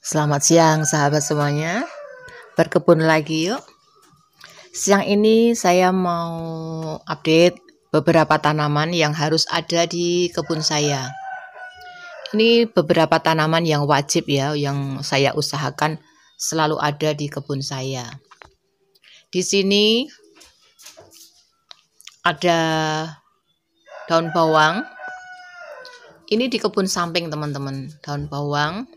Selamat siang sahabat semuanya, berkebun lagi yuk. Siang ini saya mau update beberapa tanaman yang harus ada di kebun saya. Ini beberapa tanaman yang wajib ya, yang saya usahakan selalu ada di kebun saya. Di sini ada daun bawang. Ini di kebun samping teman-teman, daun bawang.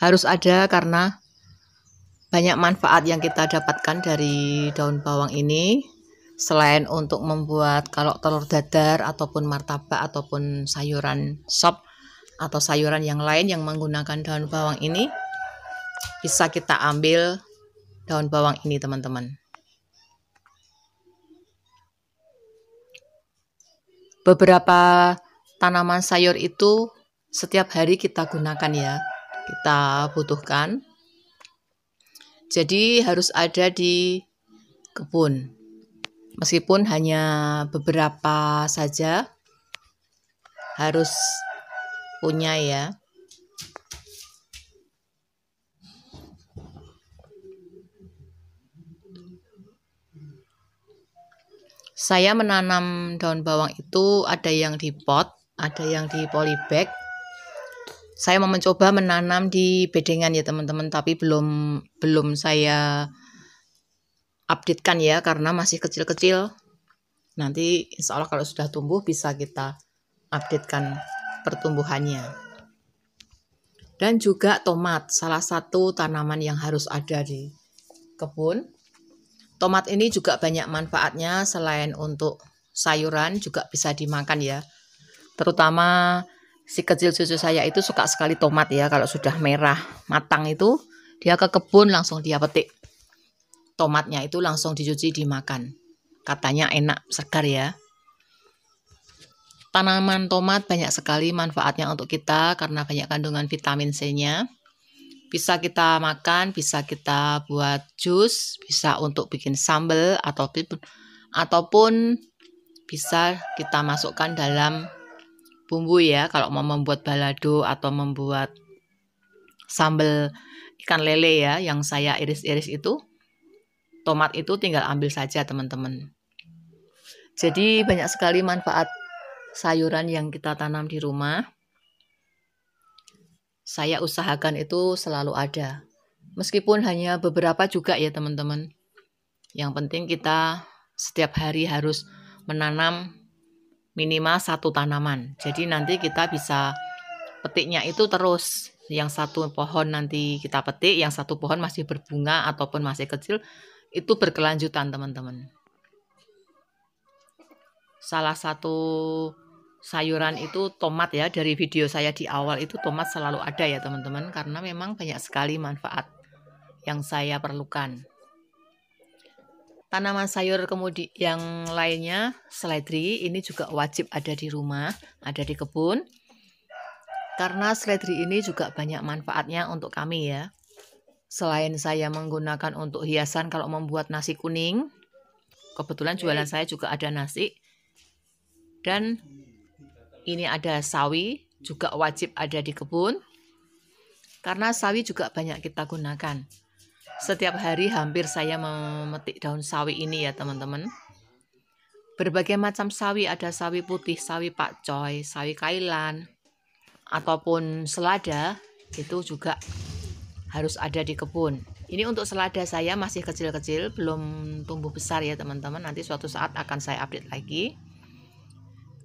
Harus ada karena banyak manfaat yang kita dapatkan dari daun bawang ini. Selain untuk membuat kalau telur dadar ataupun martabak ataupun sayuran sop atau sayuran yang lain yang menggunakan daun bawang ini, bisa kita ambil daun bawang ini teman-teman. Beberapa tanaman sayur itu setiap hari kita gunakan ya, kita butuhkan. Jadi harus ada di kebun. Meskipun hanya beberapa saja, harus punya ya. Saya menanam daun bawang itu ada yang di pot, ada yang di polybag. Saya mau mencoba menanam di bedengan ya teman-teman, tapi belum saya updatekan ya karena masih kecil-kecil. Nanti insya Allah kalau sudah tumbuh bisa kita updatekan pertumbuhannya. Dan juga tomat, salah satu tanaman yang harus ada di kebun. Tomat ini juga banyak manfaatnya, selain untuk sayuran juga bisa dimakan ya. Terutama si kecil cucu saya itu suka sekali tomat ya, kalau sudah merah matang itu dia ke kebun langsung dia petik. Tomatnya itu langsung dicuci dimakan. Katanya enak, segar ya. Tanaman tomat banyak sekali manfaatnya untuk kita karena banyak kandungan vitamin C-nya. Bisa kita makan, bisa kita buat jus, bisa untuk bikin sambal ataupun bisa kita masukkan dalam bumbu ya. Kalau mau membuat balado atau membuat sambal ikan lele ya, yang saya iris-iris itu, tomat itu tinggal ambil saja teman-teman. Jadi banyak sekali manfaat sayuran yang kita tanam di rumah. Saya usahakan itu selalu ada. Meskipun hanya beberapa juga ya teman-teman. Yang penting kita setiap hari harus menanam minimal satu tanaman. Jadi nanti kita bisa petiknya itu terus. Yang satu pohon nanti kita petik, yang satu pohon masih berbunga ataupun masih kecil, itu berkelanjutan teman-teman. Salah satu sayuran itu tomat ya, dari video saya di awal itu tomat selalu ada ya teman-teman, karena memang banyak sekali manfaat yang saya perlukan. Tanaman sayur kemudian yang lainnya, seledri ini juga wajib ada di rumah, ada di kebun. Karena seledri ini juga banyak manfaatnya untuk kami ya. Selain saya menggunakan untuk hiasan kalau membuat nasi kuning, kebetulan jualan saya juga ada nasi. Dan ini ada sawi, juga wajib ada di kebun. Karena sawi juga banyak kita gunakan. Setiap hari hampir saya memetik daun sawi ini ya teman-teman. Berbagai macam sawi, ada sawi putih, sawi pakcoy, sawi kailan, ataupun selada, itu juga harus ada di kebun. Ini untuk selada saya masih kecil-kecil, belum tumbuh besar ya teman-teman. Nanti suatu saat akan saya update lagi.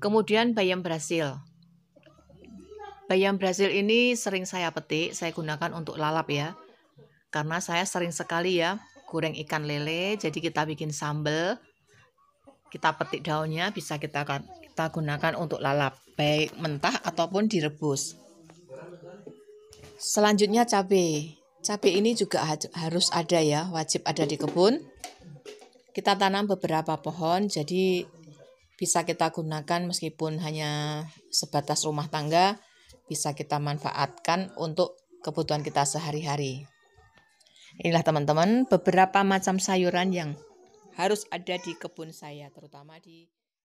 Kemudian bayam Brasil. Bayam Brasil ini sering saya petik, saya gunakan untuk lalap ya. Karena saya sering sekali ya goreng ikan lele, jadi kita bikin sambal. Kita petik daunnya, bisa kita gunakan untuk lalap, baik mentah ataupun direbus. Selanjutnya cabai. Cabai ini juga harus ada ya, wajib ada di kebun. Kita tanam beberapa pohon, jadi bisa kita gunakan meskipun hanya sebatas rumah tangga, bisa kita manfaatkan untuk kebutuhan kita sehari-hari. Inilah teman-teman beberapa macam sayuran yang harus ada di kebun saya, terutama di